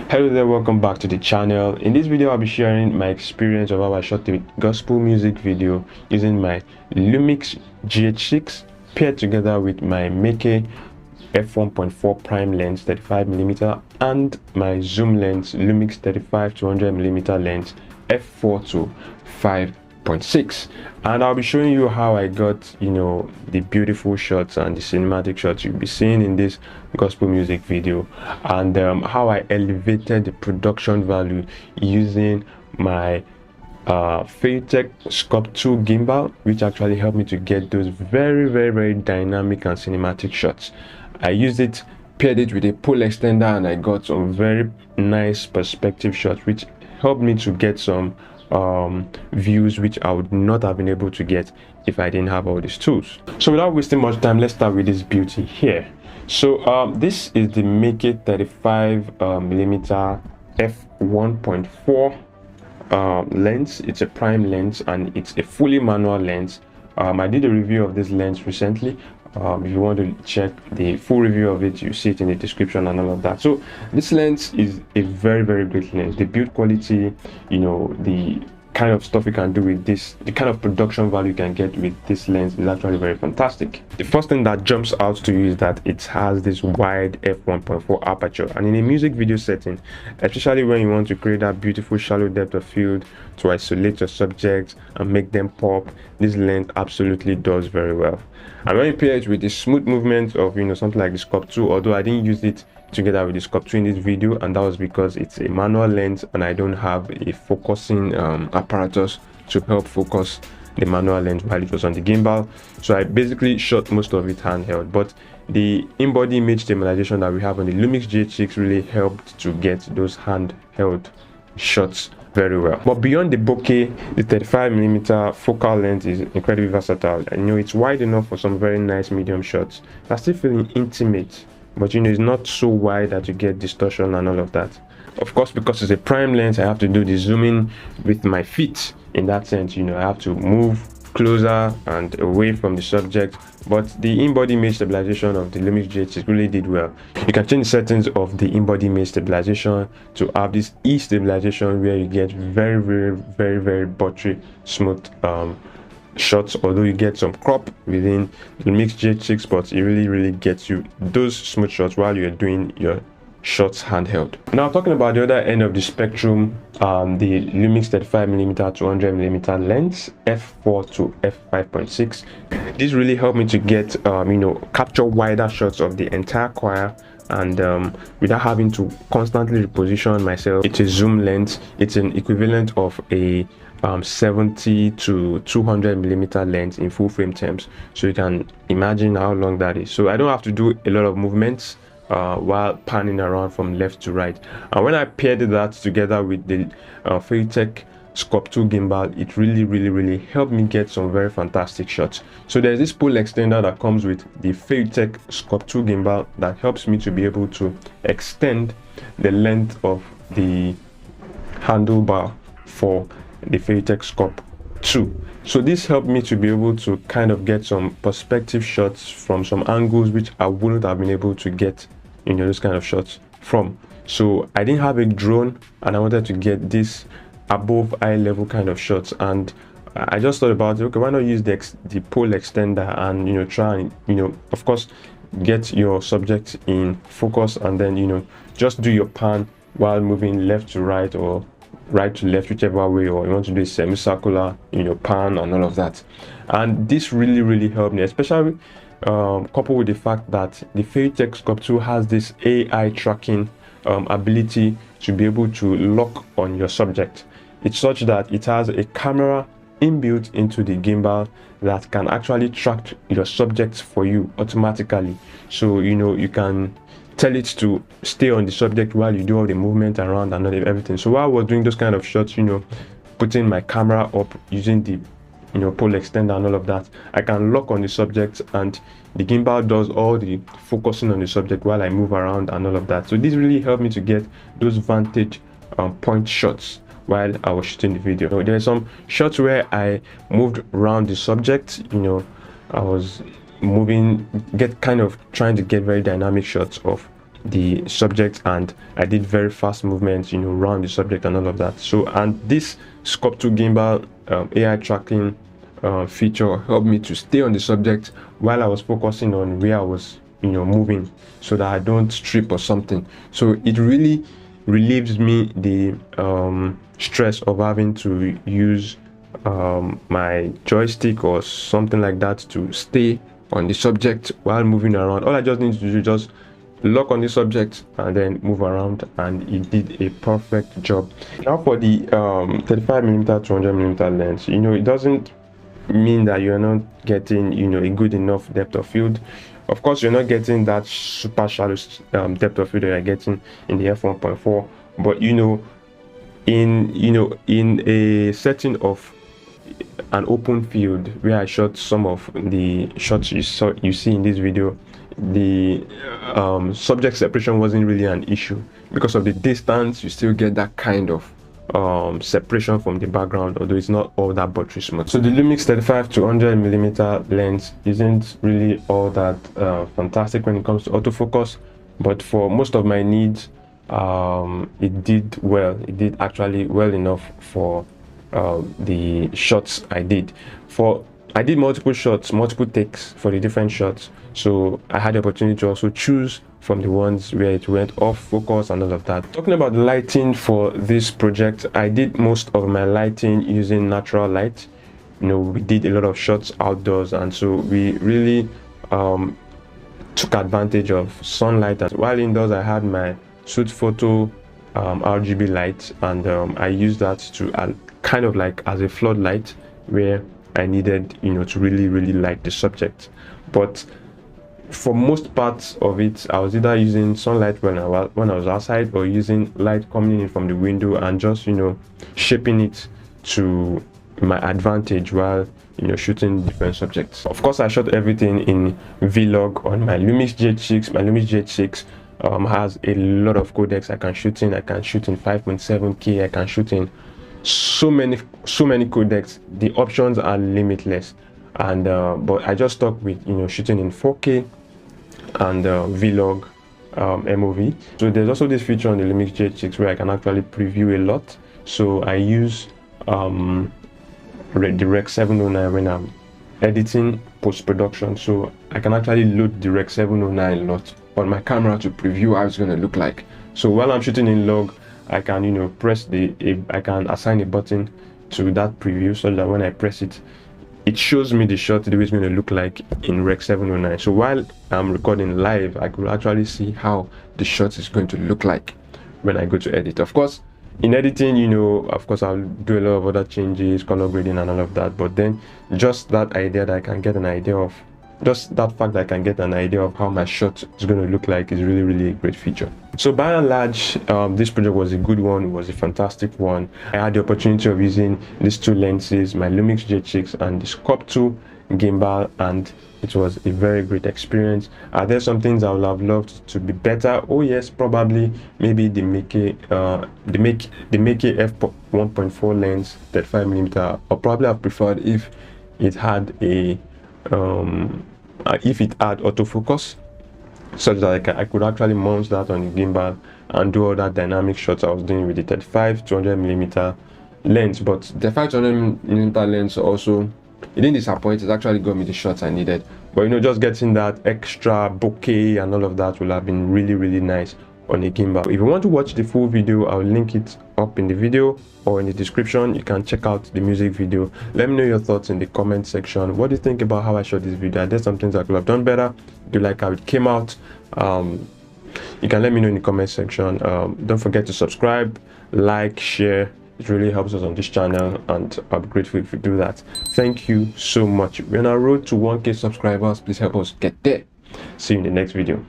Hello there, welcome back to the channel. In this video I'll be sharing my experience of how I shot the gospel music video using my Lumix GH6 paired together with my Meke f1.4 prime lens 35mm and my zoom lens Lumix 35-100mm lens f4 to 5.6, and I'll be showing you how I got the beautiful shots and the cinematic shots you'll be seeing in this gospel music video, and how I elevated the production value using my Feiyutech Scorp 2 gimbal, which actually helped me to get those very dynamic and cinematic shots. I used it, paired it with a pole extender, and I got some very nice perspective shots which helped me to get some views which I would not have been able to get if I didn't have all these tools. So without wasting much time, let's start with this beauty here. So this is the Meke 35mm f1.4 lens. It's a prime lens and it's a fully manual lens. I did a review of this lens recently. If you want to check the full review of it, you see it in the description and all of that. So this lens is a very great lens. The build quality, the kind of stuff you can do with this, the kind of production value you can get with this lens is actually very fantastic. The first thing that jumps out to you is that it has this wide f1.4 aperture, and in a music video setting, especially when you want to create that beautiful shallow depth of field to isolate your subjects and make them pop, this lens absolutely does very well. And when you pair it with the smooth movement of something like the Scorp 2, although I didn't use it together with the Scorp 2 in this video, and that was because it's a manual lens and I don't have a focusing apparatus to help focus the manual lens while it was on the gimbal. So I basically shot most of it handheld, but the in-body image stabilization that we have on the Lumix GH6 really helped to get those handheld shots very well. But beyond the bokeh, the 35mm focal length is incredibly versatile. It's wide enough for some very nice medium shots. I still feeling intimate, but it's not so wide that you get distortion and all of that. Of course, because it's a prime lens, I have to do the zooming with my feet. In that sense, I have to move closer and away from the subject, but the in-body image stabilization of the Lumix GH6 really did well. You can change the settings of the in-body image stabilization to have this E stabilization where you get very buttery smooth shots, although you get some crop within the Lumix GH6, but it really gets you those smooth shots while you're doing your shots handheld. Now talking about the other end of the spectrum, the Lumix 35mm to 100mm lens f4 to f5.6. This really helped me to get capture wider shots of the entire choir, and without having to constantly reposition myself. It's a zoom lens. It's an equivalent of a 70 to 200mm lens in full frame terms, so you can imagine how long that is. So I don't have to do a lot of movements while panning around from left to right. And when I paired that together with the Feiyutech Scorp 2 gimbal, it really helped me get some very fantastic shots. So there's this pole extender that comes with the Feiyutech Scorp 2 gimbal that helps me to be able to extend the length of the handlebar for the Feiyutech Scorp 2. So this helped me to be able to kind of get some perspective shots from some angles which I wouldn't have been able to get those kind of shots from. So I didn't have a drone and I wanted to get this above eye level kind of shots, and I just thought about it, okay, why not use the pole extender and try and of course get your subject in focus, and then just do your pan while moving left to right or right to left, whichever way, or you want to do a semicircular pan and all of that. And this really helped me, especially coupled with the fact that the Feiyutech Scorp 2 has this AI tracking ability to be able to lock on your subject. It's such that it has a camera inbuilt into the gimbal that can actually track your subjects for you automatically. So you can tell it to stay on the subject while you do all the movement around and everything. So while I was doing those kind of shots, putting my camera up using the pole extender and all of that, I can lock on the subject and the gimbal does all the focusing on the subject while I move around and all of that. So this really helped me to get those vantage point shots while I was shooting the video. There are some shots where I moved around the subject, I was moving, trying to get very dynamic shots of the subject, and I did very fast movements, you know, around the subject and all of that. So, and this Scorp 2 gimbal AI tracking feature helped me to stay on the subject while I was focusing on where I was, you know, moving, so that I don't strip or something. So it really relieves me the stress of having to use my joystick or something like that to stay on the subject while moving around. All I just need to do is just lock on the subject and then move around, and it did a perfect job. Now for the 35mm to 100mm lens, you know, it doesn't mean that you're not getting, you know, a good enough depth of field. Of course, you're not getting that super shallow depth of field that you're getting in the f1.4, but you know, in a setting of an open field where I shot some of the shots you see in this video, the subject separation wasn't really an issue. Because of the distance, you still get that kind of separation from the background, although it's not all that buttery smooth. So the Lumix 35 to 100mm lens isn't really all that fantastic when it comes to autofocus, but for most of my needs, it did well. It did actually well enough for the shots I did. I did multiple shots, multiple takes for the different shots, so I had the opportunity to also choose from the ones where it went off focus and all of that. Talking about the lighting for this project, I did most of my lighting using natural light. You know, we did a lot of shots outdoors, and so we really took advantage of sunlight. And while indoors, I had my Suit Photo RGB light, and I used that to kind of like as a floodlight where I needed, you know, to really light the subject. But for most parts of it, I was either using sunlight when I was outside, or using light coming in from the window and just, you know, shaping it to my advantage while, you know, shooting different subjects. Of course, I shot everything in Vlog on my Lumix GH6. My Lumix GH6 has a lot of codecs I can shoot in. I can shoot in 5.7K. I can shoot in so many codecs. The options are limitless, and but I just stuck with, you know, shooting in 4K and Vlog MOV. So there's also this feature on the Lumix GH6 where I can actually preview a lot. So I use the Rec 709 when I'm editing post-production, so I can actually load the Rec 709 lot on my camera to preview how it's going to look like. So while I'm shooting in log, I can, you know, I can assign a button to that preview, so that when I press it, it shows me the shot the way it's going to look like in Rec 709. So while I'm recording live, I could actually see how the shot is going to look like when I go to edit. Of course, in editing, you know, of course, I'll do a lot of other changes, color grading and all of that, but then just that idea that I can get an idea of, just that fact that I can get an idea of how my shot is going to look like is really a great feature. So by and large, this project was a good one. It was a fantastic one. I had the opportunity of using these two lenses, my Lumix GH6 and the Scorp 2 gimbal, and it was a very great experience. Are there some things I would have loved to be better? Oh yes, probably maybe the Meke f1.4 lens 35mm, or probably I've preferred if it had a autofocus, such that I could actually mount that on the gimbal and do all that dynamic shots I was doing with the 35 to 100mm lens. But the 35 to 100mm lens also, it didn't disappoint. It actually got me the shots I needed. But you know, just getting that extra bokeh and all of that will have been really nice on a gimbal. If you want to watch the full video, I'll link it up in the video or in the description. You can check out the music video. Let me know your thoughts in the comment section. What do you think about how I shot this video? Are there some things I could have done better? Do you like how it came out? You can let me know in the comment section. Don't forget to subscribe, like, share. It really helps us on this channel, and I'll be grateful if you do that. Thank you so much. We're on our road to 1K subscribers. Please help us get there. See you in the next video.